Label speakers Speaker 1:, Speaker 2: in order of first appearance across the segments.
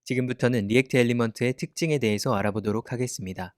Speaker 1: 지금부터는 리액트 엘리먼트의 특징에 대해서 알아보도록 하겠습니다.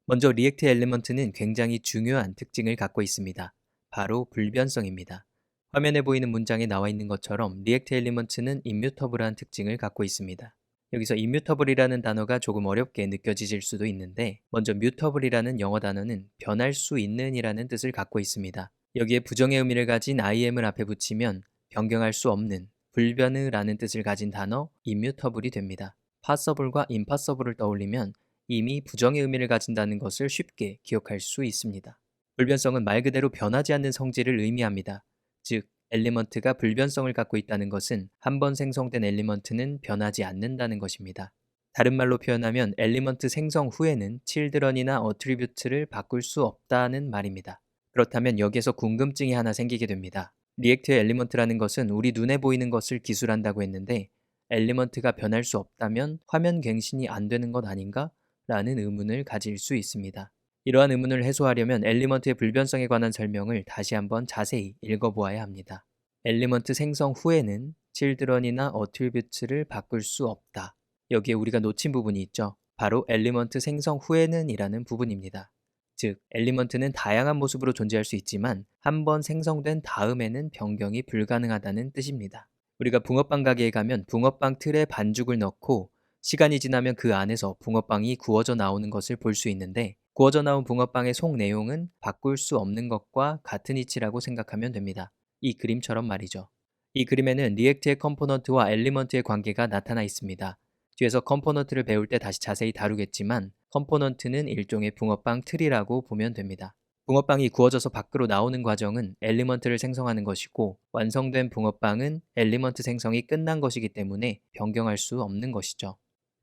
Speaker 1: 먼저 리액트 엘리먼트는 굉장히 중요한 특징을 갖고 있습니다. 바로 불변성입니다. 화면에 보이는 문장에 나와 있는 것처럼 리액트 엘리먼트는 임뮤터블한 특징을 갖고 있습니다. 여기서 임뮤터블이라는 단어가 조금 어렵게 느껴지실 수도 있는데, 먼저 뮤터블이라는 영어 단어는 변할 수 있는 이라는 뜻을 갖고 있습니다. 여기에 부정의 의미를 가진 im을 앞에 붙이면 변경할 수 없는, 불변의라는 뜻을 가진 단어 immutable이 됩니다. passable과 impassable을 떠올리면 이미 부정의 의미를 가진다는 것을 쉽게 기억할 수 있습니다. 불변성은 말 그대로 변하지 않는 성질을 의미합니다. 즉, 엘리먼트가 불변성을 갖고 있다는 것은 한 번 생성된 엘리먼트는 변하지 않는다는 것입니다. 다른 말로 표현하면 엘리먼트 생성 후에는 children이나 attribute를 바꿀 수 없다는 말입니다. 그렇다면 여기에서 궁금증이 하나 생기게 됩니다. 리액트의 엘리먼트라는 것은 우리 눈에 보이는 것을 기술한다고 했는데 엘리먼트가 변할 수 없다면 화면 갱신이 안 되는 것 아닌가? 라는 의문을 가질 수 있습니다. 이러한 의문을 해소하려면 엘리먼트의 불변성에 관한 설명을 다시 한번 자세히 읽어보아야 합니다. 엘리먼트 생성 후에는 children이나 attribute를 바꿀 수 없다. 여기에 우리가 놓친 부분이 있죠. 바로 엘리먼트 생성 후에는 이라는 부분입니다. 즉, 엘리먼트는 다양한 모습으로 존재할 수 있지만 한 번 생성된 다음에는 변경이 불가능하다는 뜻입니다. 우리가 붕어빵 가게에 가면 붕어빵 틀에 반죽을 넣고 시간이 지나면 그 안에서 붕어빵이 구워져 나오는 것을 볼 수 있는데, 구워져 나온 붕어빵의 속 내용은 바꿀 수 없는 것과 같은 이치라고 생각하면 됩니다. 이 그림처럼 말이죠. 이 그림에는 리액트의 컴포넌트와 엘리먼트의 관계가 나타나 있습니다. 뒤에서 컴포넌트를 배울 때 다시 자세히 다루겠지만 컴포넌트는 일종의 붕어빵 틀이라고 보면 됩니다. 붕어빵이 구워져서 밖으로 나오는 과정은 엘리먼트를 생성하는 것이고, 완성된 붕어빵은 엘리먼트 생성이 끝난 것이기 때문에 변경할 수 없는 것이죠.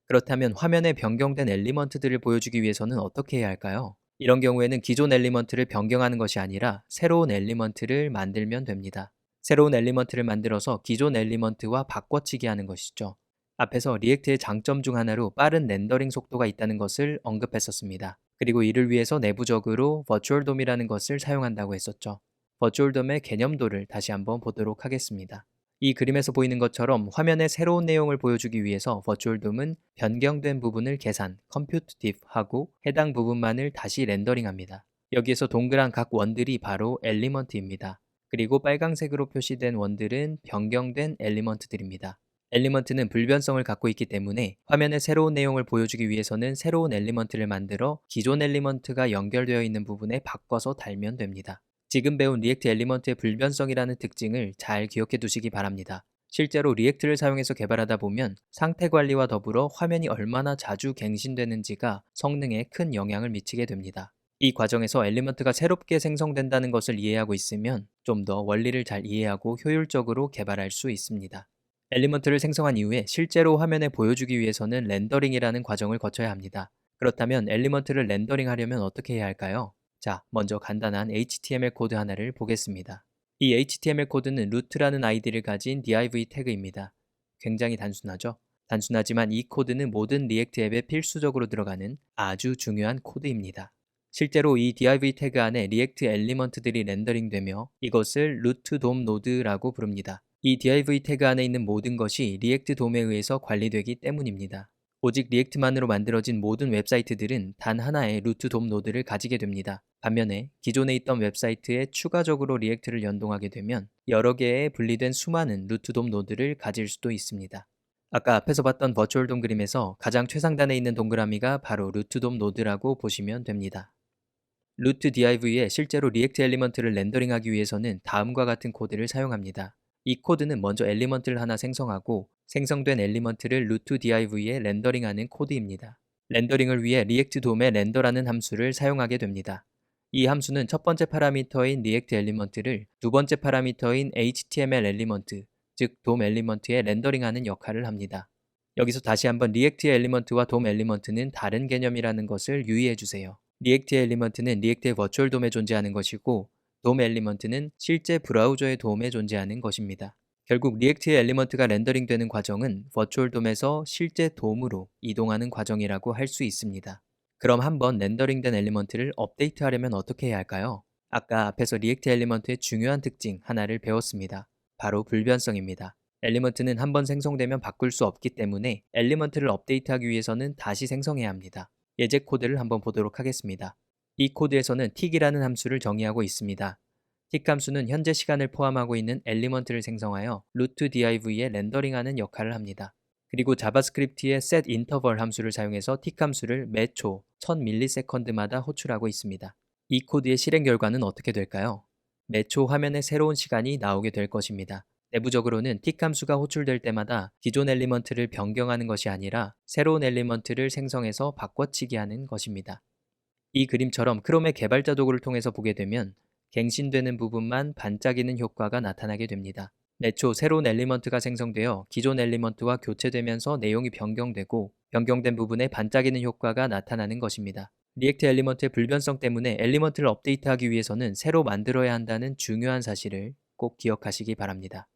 Speaker 1: 그렇다면 화면에 변경된 엘리먼트들을 보여주기 위해서는 어떻게 해야 할까요? 이런 경우에는 기존 엘리먼트를 변경하는 것이 아니라 새로운 엘리먼트를 만들면 됩니다. 새로운 엘리먼트를 만들어서 기존 엘리먼트와 바꿔치기 하는 것이죠. 앞에서 리액트의 장점 중 하나로 빠른 렌더링 속도가 있다는 것을 언급했었습니다. 그리고 이를 위해서 내부적으로 버추얼 돔이라는 것을 사용한다고 했었죠. 버추얼 돔의 개념도를 다시 한번 보도록 하겠습니다. 이 그림에서 보이는 것처럼 화면에 새로운 내용을 보여주기 위해서 버추얼 돔은 변경된 부분을 계산, 컴퓨트 diff하고 해당 부분만을 다시 렌더링합니다. 여기에서 동그란 각 원들이 바로 엘리먼트입니다. 그리고 빨강색으로 표시된 원들은 변경된 엘리먼트들입니다. 엘리먼트는 불변성을 갖고 있기 때문에 화면에 새로운 내용을 보여주기 위해서는 새로운 엘리먼트를 만들어 기존 엘리먼트가 연결되어 있는 부분에 바꿔서 달면 됩니다. 지금 배운 리액트 엘리먼트의 불변성이라는 특징을 잘 기억해 두시기 바랍니다. 실제로 리액트를 사용해서 개발하다 보면 상태 관리와 더불어 화면이 얼마나 자주 갱신되는지가 성능에 큰 영향을 미치게 됩니다. 이 과정에서 엘리먼트가 새롭게 생성된다는 것을 이해하고 있으면 좀 더 원리를 잘 이해하고 효율적으로 개발할 수 있습니다. 엘리먼트를 생성한 이후에 실제로 화면에 보여주기 위해서는 렌더링이라는 과정을 거쳐야 합니다. 그렇다면 엘리먼트를 렌더링하려면 어떻게 해야 할까요? 자, 먼저 간단한 HTML 코드 하나를 보겠습니다. 이 HTML 코드는 root라는 아이디를 가진 div 태그입니다. 굉장히 단순하죠? 단순하지만 이 코드는 모든 리액트 앱에 필수적으로 들어가는 아주 중요한 코드입니다. 실제로 이 div 태그 안에 리액트 엘리먼트들이 렌더링되며 이것을 root DOM 노드라고 부릅니다. 이 div 태그 안에 있는 모든 것이 리액트 돔에 의해서 관리되기 때문입니다. 오직 리액트만으로 만들어진 모든 웹사이트들은 단 하나의 루트 돔 노드를 가지게 됩니다. 반면에 기존에 있던 웹사이트에 추가적으로 리액트를 연동하게 되면 여러 개의 분리된 수많은 루트 돔 노드를 가질 수도 있습니다. 아까 앞에서 봤던 버추얼 돔 그림에서 가장 최상단에 있는 동그라미가 바로 루트 돔 노드라고 보시면 됩니다. 루트 div에 실제로 리액트 엘리먼트를 렌더링하기 위해서는 다음과 같은 코드를 사용합니다. 이 코드는 먼저 엘리먼트를 하나 생성하고 생성된 엘리먼트를 루트 div에 렌더링하는 코드입니다. 렌더링을 위해 리액트 돔의 렌더라는 함수를 사용하게 됩니다. 이 함수는 첫 번째 파라미터인 리액트 엘리먼트를 두 번째 파라미터인 HTML 엘리먼트, 즉 돔 엘리먼트에 렌더링하는 역할을 합니다. 여기서 다시 한번 리액트 엘리먼트와 돔 엘리먼트는 다른 개념이라는 것을 유의해 주세요. 리액트 엘리먼트는 리액트의 버추얼 돔에 존재하는 것이고 돔 엘리먼트는 실제 브라우저의 돔에 존재하는 것입니다. 결국 리액트의 엘리먼트가 렌더링되는 과정은 버추얼 돔에서 실제 돔으로 이동하는 과정이라고 할 수 있습니다. 그럼 한번 렌더링된 엘리먼트를 업데이트하려면 어떻게 해야 할까요? 아까 앞에서 리액트 엘리먼트의 중요한 특징 하나를 배웠습니다. 바로 불변성입니다. 엘리먼트는 한번 생성되면 바꿀 수 없기 때문에 엘리먼트를 업데이트하기 위해서는 다시 생성해야 합니다. 예제 코드를 한번 보도록 하겠습니다. 이 코드에서는 틱이라는 함수를 정의하고 있습니다. 틱 함수는 현재 시간을 포함하고 있는 엘리먼트를 생성하여 root.div에 렌더링하는 역할을 합니다. 그리고 자바스크립트의 setInterval 함수를 사용해서 틱 함수를 매 초 1000ms마다 호출하고 있습니다. 이 코드의 실행 결과는 어떻게 될까요? 매 초 화면에 새로운 시간이 나오게 될 것입니다. 내부적으로는 틱 함수가 호출될 때마다 기존 엘리먼트를 변경하는 것이 아니라 새로운 엘리먼트를 생성해서 바꿔치기 하는 것입니다. 이 그림처럼 크롬의 개발자 도구를 통해서 보게 되면 갱신되는 부분만 반짝이는 효과가 나타나게 됩니다. 매 초 새로운 엘리먼트가 생성되어 기존 엘리먼트와 교체되면서 내용이 변경되고 변경된 부분에 반짝이는 효과가 나타나는 것입니다. 리액트 엘리먼트의 불변성 때문에 엘리먼트를 업데이트하기 위해서는 새로 만들어야 한다는 중요한 사실을 꼭 기억하시기 바랍니다.